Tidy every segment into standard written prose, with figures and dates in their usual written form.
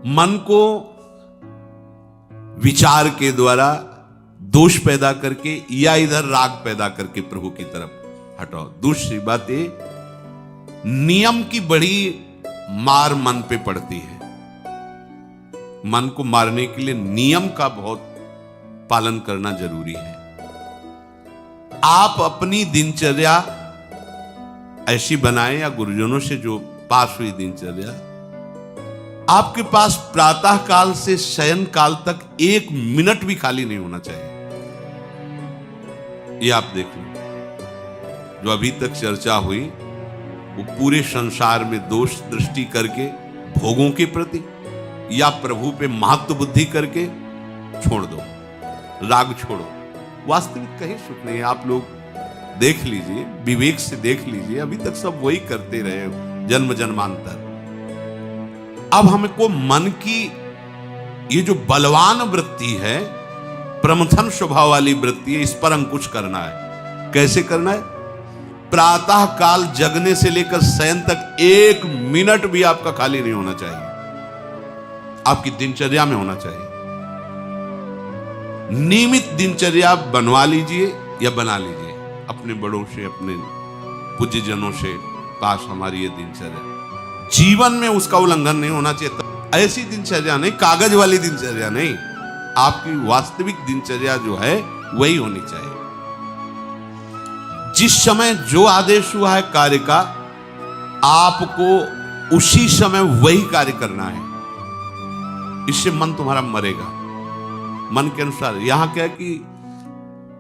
मन को विचार के द्वारा दोष पैदा करके या इधर राग पैदा करके प्रभु की तरफ हटाओ। दूसरी बात ये, नियम की बड़ी मार मन पे पड़ती है। मन को मारने के लिए नियम का बहुत पालन करना जरूरी है। आप अपनी दिनचर्या ऐसी बनाएं, या गुरुजनों से जो पास हुई दिनचर्या, आपके पास प्रातः काल से शयन काल तक 1 मिनट भी खाली नहीं होना चाहिए। ये आप देख लो, जो अभी तक चर्चा हुई वो पूरे संसार में दोष दृष्टि करके भोगों के प्रति या प्रभु पे महत्व बुद्धि करके छोड़ दो, राग छोड़ो। वास्तविक कहीं सुख नहीं है। आप लोग देख लीजिए, विवेक से देख लीजिए, अभी तक सब वही करते रहे जन्म जन्मांतर। अब हमको मन की ये जो बलवान वृत्ति है, प्रमथन स्वभाव वाली वृत्ति है, इस पर अंकुश करना है। कैसे करना है? प्रातः काल जगने से लेकर शयन तक 1 मिनट भी आपका खाली नहीं होना चाहिए, आपकी दिनचर्या में होना चाहिए। नियमित दिनचर्या बनवा लीजिए या बना लीजिए अपने बड़ों से, अपने पूज्य जनों से पास हमारी ये दिनचर्या, जीवन में उसका उल्लंघन नहीं होना चाहिए। ऐसी दिनचर्या नहीं, कागज वाली दिनचर्या नहीं, आपकी वास्तविक दिनचर्या जो है वही होनी चाहिए। जिस समय जो आदेश हुआ है कार्य का, आपको उसी समय वही कार्य करना है। इससे मन तुम्हारा मरेगा, मन के अनुसार। यहां क्या है कि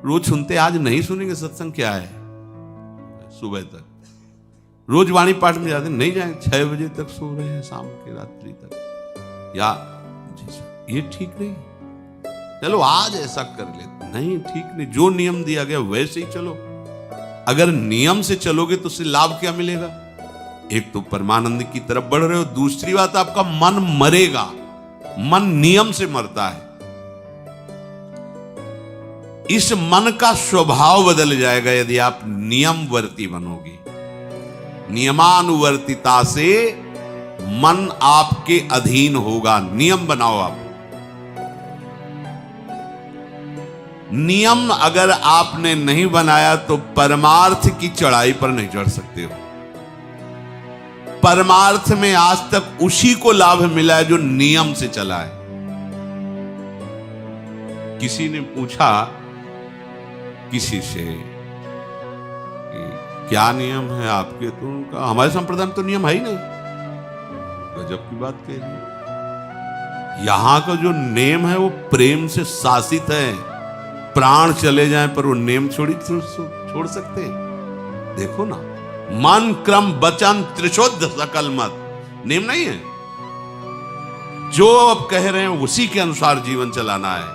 रोज सुनते, आज नहीं सुनेंगे सत्संग, क्या है सुबह तक, रोज वाणी पाठ में जाते नहीं जाएंगे, 6 बजे तक सो रहे हैं, शाम के रात्रि तक, या ये ठीक नहीं। चलो आज ऐसा कर लेते, नहीं ठीक नहीं, जो नियम दिया गया वैसे ही चलो। अगर नियम से चलोगे तो उससे लाभ क्या मिलेगा? एक तो परमानंद की तरफ बढ़ रहे हो, दूसरी बात आपका मन मरेगा। मन नियम से मरता है। इस मन का स्वभाव बदल जाएगा यदि आप नियमवर्ती बनोगे। नियमानुवर्तिता से मन आपके अधीन होगा। नियम बनाओ आप। नियम अगर आपने नहीं बनाया तो परमार्थ की चढ़ाई पर नहीं चढ़ सकते हो। परमार्थ में आज तक उसी को लाभ मिला है जो नियम से चला है। किसी ने पूछा किसी से कि क्या नियम है आपके, तो उनका हमारे संप्रदाय में तो नियम है ही नहीं। गजब की बात कह रही है। यहां का जो नेम है वो प्रेम से शासित है। प्राण चले जाएं पर वो नेम छोड़ सकते। देखो ना, मन क्रम वचन त्रिशुद्ध सकल मत, नेम नहीं है। जो अब कह रहे हैं उसी के अनुसार जीवन चलाना है।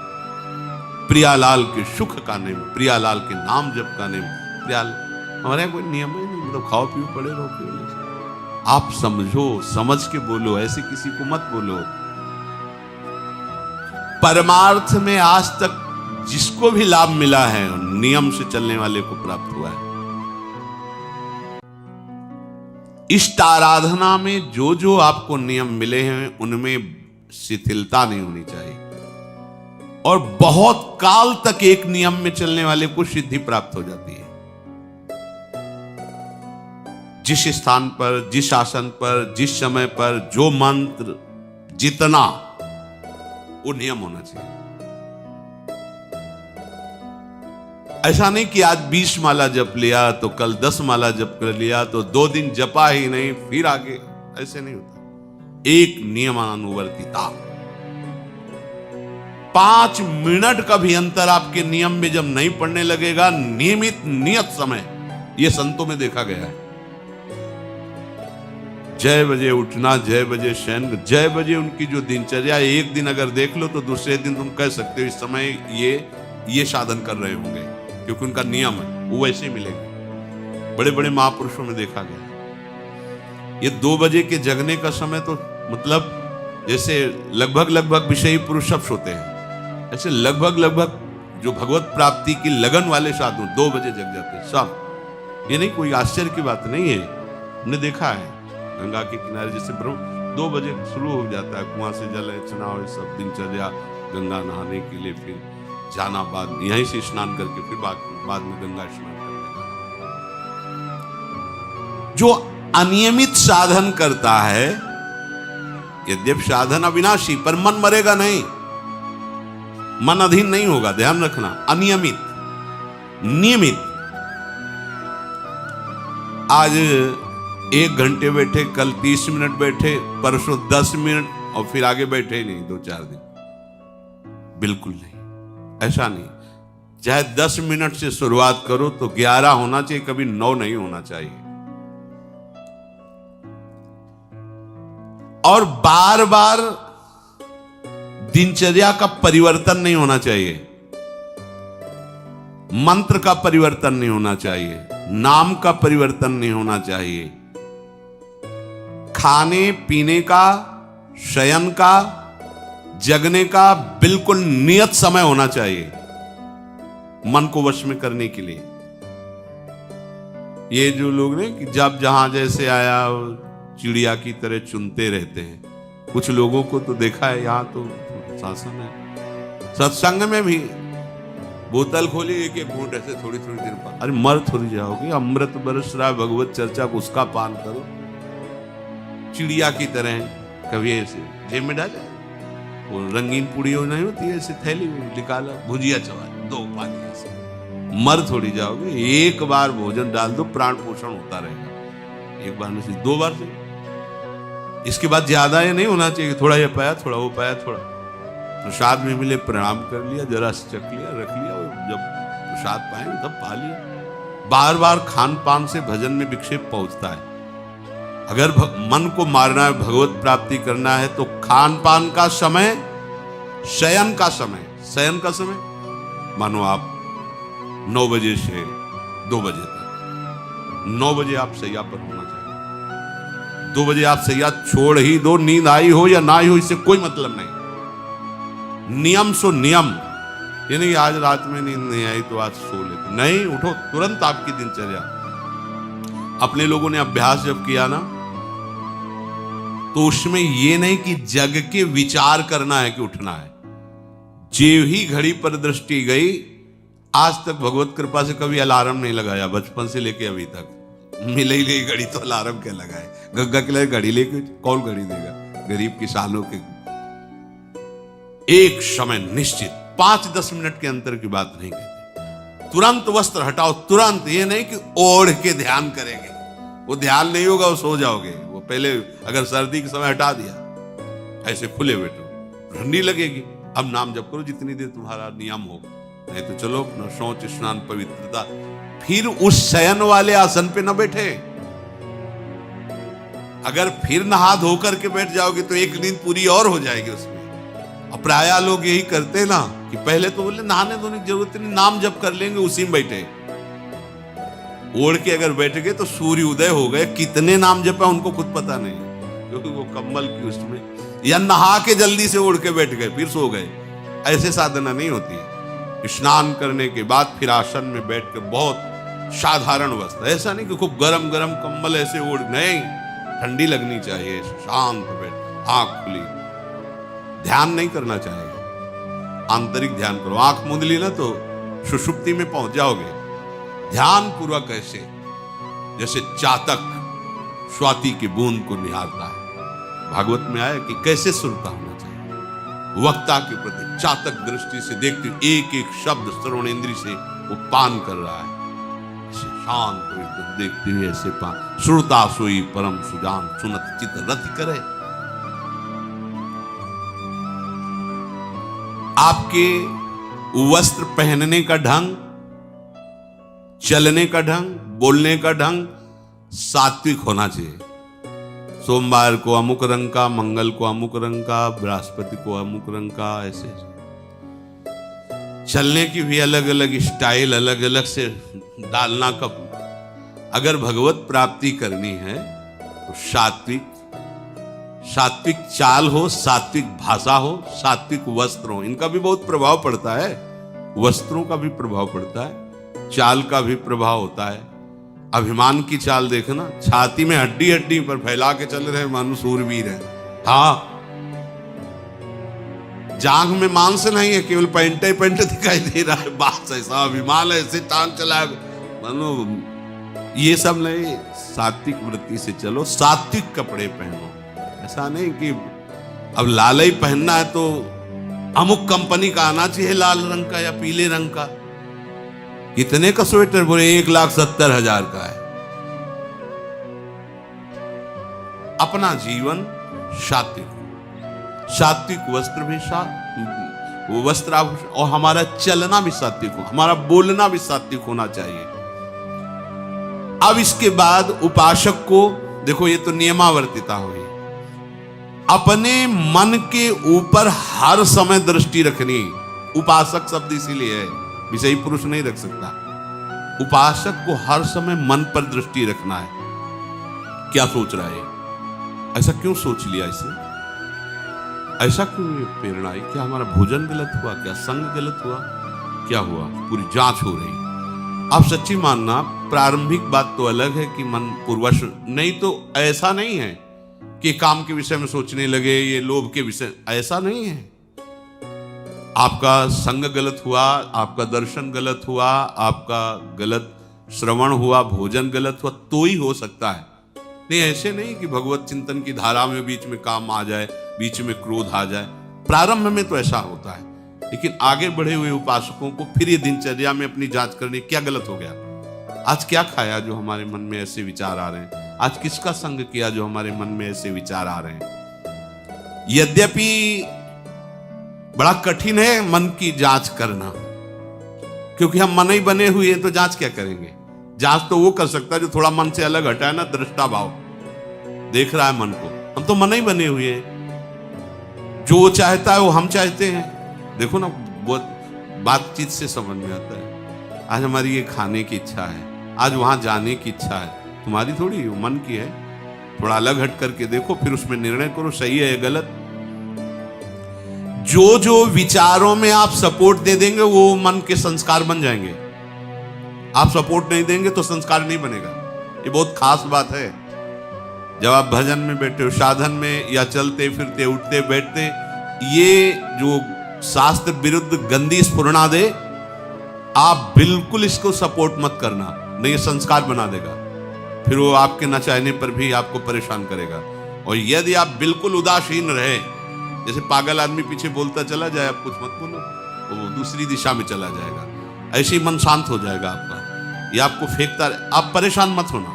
प्रियालाल के सुख का नेम, प्रियालाल के नाम जप का नेम। हमारे यहाँ कोई नियम है नहीं, मतलब खाओ पियो पड़े रहो केवल। आप समझो, समझ के बोलो, ऐसे किसी को मत बोलो। परमार्थ में आज तक जिसको भी लाभ मिला है नियम से चलने वाले को प्राप्त हुआ है। इष्ट आराधना में जो जो आपको नियम मिले हैं उनमें शिथिलता नहीं होनी चाहिए, और बहुत काल तक एक नियम में चलने वाले को सिद्धि प्राप्त हो जाती है। जिस स्थान पर, जिस आसन पर, जिस समय पर जो मंत्र जितना, वो नियम होना चाहिए। ऐसा नहीं कि आज 20 माला जप लिया तो कल 10 माला जप कर लिया तो 2 दिन जपा ही नहीं फिर आगे, ऐसे नहीं होता। एक नियमानुवर्तिता। 5 मिनट का भी अंतर आपके नियम में जब नहीं पड़ने लगेगा, नियमित नियत समय, यह संतों में देखा गया है। 6 बजे उठना, 6 बजे शयन, 6 बजे उनकी जो दिनचर्या, एक दिन अगर देख लो तो दूसरे दिन तुम कह सकते हो इस समय ये साधन कर रहे होंगे, क्योंकि उनका नियम है, वो वैसे ही मिलेगा। बड़े बड़े महापुरुषों में देखा गया। ये 2 बजे के जगने का समय तो मतलब जैसे लगभग विषयी पुरुष सब सोते हैं, ऐसे लगभग जो भगवत प्राप्ति की लगन वाले साधु 2 बजे जग जाते हैं सब। ये नहीं कोई आश्चर्य की बात नहीं है, हमने देखा है। गंगा के किनारे जैसे 2 बजे शुरू हो जाता है, कुआं से जल अर्चना और सब दिनचर्या, गंगा नहाने के लिए, फिर जाना, बाद यहीं से स्नान करके फिर बाद में गंगा स्नान करने जाना। जो अनियमित साधन करता है, यद्यपि साधन अविनाशी, पर मन मरेगा नहीं, मन अधीन नहीं होगा, ध्यान रखना। अनियमित, नियमित, आज 1 घंटे बैठे, कल 30 मिनट बैठे, परसों 10 मिनट और फिर आगे बैठे ही नहीं 2-4 दिन, बिल्कुल नहीं, ऐसा नहीं। चाहे 10 मिनट से शुरुआत करो तो 11 होना चाहिए, कभी 9 नहीं होना चाहिए। और बार बार दिनचर्या का परिवर्तन नहीं होना चाहिए, मंत्र का परिवर्तन नहीं होना चाहिए, नाम का परिवर्तन नहीं होना चाहिए। खाने पीने का, शयन का, जगने का बिल्कुल नियत समय होना चाहिए मन को वश में करने के लिए। ये जो लोग ने कि जब जहां जैसे आया चिड़िया की तरह चुनते रहते हैं, कुछ लोगों को तो देखा है, यहां तो शासन है, सत्संग में भी बोतल खोली, एक घूंट ऐसे थोड़ी थोड़ी देर पर, अरे मर थोड़ी जाओगे, अमृत बरस रहा है, भगवत चर्चा को उसका पान करो। चिड़िया की तरह कभी ऐसे जेब में डाले, वो रंगीन पुड़ियों नहीं होती है, ऐसे थैली में निकाला, भुजिया चवा 2 पानी, ऐसे मर थोड़ी जाओगे। एक बार भोजन डाल दो, प्राण पोषण होता रहेगा, एक बार में से 2 बार से। इसके बाद ज्यादा ये नहीं होना चाहिए, थोड़ा ये पाया, थोड़ा वो पाया, थोड़ा प्रसाद में मिले प्रणाम कर लिया, जरा से चख लिया, रख लिया, और जब प्रसाद पाएंगे तब पा लिया। बार बार खान पान से भजन में विक्षेप पहुंचता है। अगर मन को मारना है, भगवत प्राप्ति करना है, तो खान पान का समय, शयन का समय, शयन का समय मानो आप 9 बजे से 2 बजे तक, 9 बजे आप सैया पर होना चाहिए। 2 बजे आप सैया छोड़ ही दो, नींद आई हो या ना आई हो, इससे कोई मतलब नहीं। नियम सो नियम, ये नहीं आज रात में नींद नहीं आई तो आज सो लेते, नहीं, उठो तुरंत। आपकी दिनचर्या, अपने लोगों ने अभ्यास जब किया ना, तो उसमें ये नहीं कि जग के विचार करना है कि उठना है। जे ही घड़ी पर दृष्टि गई, आज तक भगवत कृपा से कभी अलार्म नहीं लगाया, बचपन से लेके अभी तक। मिले ही नहीं घड़ी तो अलार्म क्या लगाए, गग्गा के लिए घड़ी लेके कौन घड़ी देगा, गरीब किसानों के। एक समय निश्चित, 5-10 मिनट के अंतर की बात नहीं कहते, तुरंत वस्त्र हटाओ, तुरंत। ये नहीं कि ओढ़ के ध्यान करेंगे, वो ध्यान नहीं होगा, वो सो जाओगे। वो पहले अगर सर्दी के समय हटा दिया, ऐसे खुले बैठो, ठंडी लगेगी। अब नाम जप करो जितनी देर तुम्हारा नियम हो, नहीं तो चलो अपना शौच स्नान पवित्रता, फिर उस शयन वाले आसन पे न बैठे। अगर फिर नहा धो करके बैठ जाओगे तो एक नींद पूरी और हो जाएगी उसमें। अब प्राय लोग यही करते ना कि पहले तो बोले नहाने धोने की जरूरत नहीं, नाम जप कर लेंगे, उसी में बैठे। ओढ़ के अगर बैठ गए तो सूर्य उदय हो गए, कितने नाम जपा उनको खुद पता नहीं, क्योंकि वो कम्बल की उसमें, या नहा के जल्दी से ओढ़ के बैठ गए फिर सो गए। ऐसे साधना नहीं होती है। स्नान करने के बाद फिर आसन में बैठ के बहुत साधारण वस्त्र, ऐसा नहीं कि खूब गरम गरम कम्बल ऐसे ओढ़, नहीं, ठंडी लगनी चाहिए, शांत बैठ, आंख खुली, ध्यान नहीं करना चाहिए, आंतरिक ध्यान करो। आंख मूंद ली ना तो सुषुप्ति में पहुंच जाओगे। ध्यान पूर्वक ऐसे, जैसे चातक स्वाति की बूंद को निहारता है। भागवत में आया कि कैसे सुनता होना चाहिए, वक्ता के प्रति चातक दृष्टि से देखते, एक एक शब्द श्रवण इंद्री से वो पान कर रहा है, ऐसे शांत एकदम देखते हुए ऐसे पान। श्रुता सोई परम सुजान, सुनत चित रति करे। आपके वस्त्र पहनने का ढंग, चलने का ढंग, बोलने का ढंग सात्विक होना चाहिए। सोमवार को अमुक रंग का, मंगल को अमुक रंग का, बृहस्पति को अमुक रंग का, ऐसे। चलने की भी अलग अलग स्टाइल, अलग अलग से डालना। कब अगर भगवत प्राप्ति करनी है तो सात्विक चाल हो, सात्विक भाषा हो, सात्विक वस्त्र हो। इनका भी बहुत प्रभाव पड़ता है, वस्त्रों का भी प्रभाव पड़ता है, चाल का भी प्रभाव होता है। अभिमान की चाल देखना, छाती में हड्डी हड्डी पर फैला के चल रहे मानो सूरवीर है, हाँ, जांघ में मांस नहीं है, केवल पैंट ही पैंट दिखाई दे रहा है, बात ऐसा विमान ऐसे टांग चला मानो, ये सब नहीं। सात्विक वृत्ति से चलो, सात्विक कपड़े पहनो। ऐसा नहीं कि अब लाल ही पहनना है तो अमुक कंपनी का आना चाहिए, लाल रंग का या पीले रंग का। कितने का स्वेटर? बोले 1,70,000 का है। अपना जीवन सात्विक, सात्विक वस्त्र भी वस्त्राभूषण, और हमारा चलना भी सात्विक हो, हमारा बोलना भी सात्विक होना चाहिए। अब इसके बाद उपासक को देखो, ये तो नियमावर्तिता हुई, अपने मन के ऊपर हर समय दृष्टि रखनी। उपासक शब्द इसीलिए है, विषयी पुरुष नहीं रख सकता। उपासक को हर समय मन पर दृष्टि रखना है। क्या सोच रहा है, ऐसा क्यों सोच लिया इसने, ऐसा क्यों प्रेरणा आई, क्या हमारा भोजन गलत हुआ, क्या संग गलत हुआ, क्या हुआ, पूरी जांच हो रही। आप सच्ची मानना, प्रारंभिक बात तो अलग है कि मन पूर्वश, नहीं तो ऐसा नहीं है कि काम के विषय में सोचने लगे, ये लोभ के विषय, ऐसा नहीं है। आपका संग गलत हुआ, आपका दर्शन गलत हुआ, आपका गलत श्रवण हुआ, भोजन गलत हुआ तो ही हो सकता है। नहीं, ऐसे नहीं कि भगवत चिंतन की धारा में बीच में काम आ जाए, बीच में क्रोध आ जाए। प्रारंभ में तो ऐसा होता है, लेकिन आगे बढ़े हुए उपासकों को फिर ये दिनचर्या में अपनी जांच करनी, क्या गलत हो गया, आज क्या खाया जो हमारे मन में ऐसे विचार आ रहे हैं, आज किसका संग किया जो हमारे मन में ऐसे विचार आ रहे हैं। यद्यपि बड़ा कठिन है मन की जांच करना, क्योंकि हम मन ही बने हुए हैं, तो जांच क्या करेंगे। जांच तो वो कर सकता है जो थोड़ा मन से अलग हटा है ना, दृष्टा भाव देख रहा है मन को। हम तो मन ही बने हुए हैं, जो चाहता है वो हम चाहते हैं। देखो ना, बहुत बातचीत से समझ में आता है। आज हमारी ये खाने की इच्छा है, आज वहां जाने की इच्छा है, तुम्हारी थोड़ी, वो मन की है। थोड़ा अलग हट करके देखो, फिर उसमें निर्णय करो, सही है या गलत। जो जो विचारों में आप सपोर्ट दे देंगे वो मन के संस्कार बन जाएंगे। आप सपोर्ट नहीं देंगे तो संस्कार नहीं बनेगा। ये बहुत खास बात है। जब आप भजन में बैठे हो, साधन में, या चलते फिरते उठते बैठते, ये जो शास्त्र विरुद्ध गंदी स्फुरणा दे, आप बिल्कुल इसको सपोर्ट मत करना, नहीं, ये संस्कार बना देगा। फिर वो आपके न चाहने पर भी आपको परेशान करेगा। और यदि आप बिल्कुल उदासीन रहे, जैसे पागल आदमी पीछे बोलता चला जाए, आप कुछ मत बोलो, वो दूसरी दिशा में चला जाएगा, ऐसे ही मन शांत हो जाएगा आपका। ये आपको फेंकता, आप परेशान मत होना,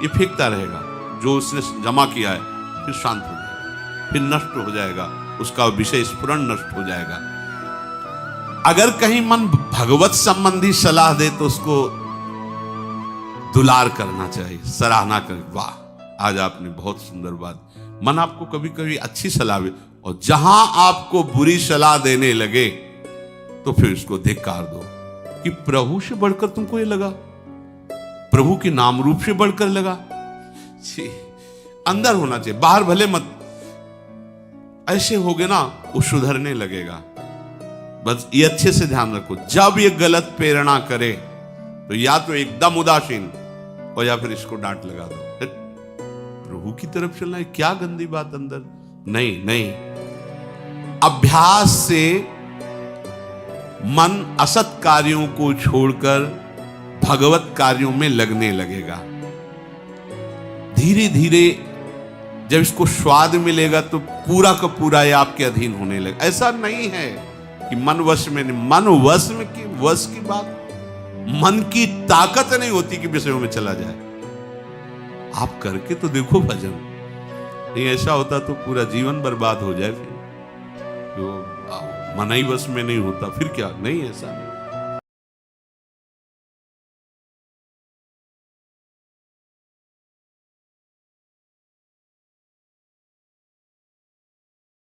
ये फेंकता रहेगा जो उसने जमा किया है, फिर शांत हो जाएगा, फिर नष्ट हो जाएगा, उसका विषय स्फुरण नष्ट हो जाएगा। अगर कहीं मन भगवत संबंधी सलाह दे तो उसको दुलार करना चाहिए, सराहना कर, वाह आज आपने बहुत सुंदर बात। मन आपको कभी कभी अच्छी सलाह दे, और जहां आपको बुरी सलाह देने लगे तो फिर उसको धिक्कार दो कि प्रभु से बढ़कर तुमको ये लगा, प्रभु के नाम रूप से बढ़कर लगा। अंदर होना चाहिए, बाहर भले मत। ऐसे हो गए ना, वो सुधरने लगेगा। बस ये अच्छे से ध्यान रखो, जब ये गलत प्रेरणा करे तो या तो एकदम उदासीन, और या फिर इसको डांट लगा दो, प्रभु की तरफ चलना है, क्या गंदी बात अंदर। नहीं नहीं, अभ्यास से मन असत कार्यों को छोड़कर भगवत कार्यों में लगने लगेगा। धीरे धीरे जब इसको स्वाद मिलेगा तो पूरा का पूरा ये आपके अधीन होने लगेगा। ऐसा नहीं है कि मन वश में नहीं, मन वश में की वश की बात, मन की ताकत नहीं होती कि विषयों में चला जाए। आप करके तो देखो भजन, नहीं ऐसा होता तो पूरा जीवन बर्बाद हो जाए। फिर जो मन ही वश में नहीं होता, फिर क्या, नहीं ऐसा।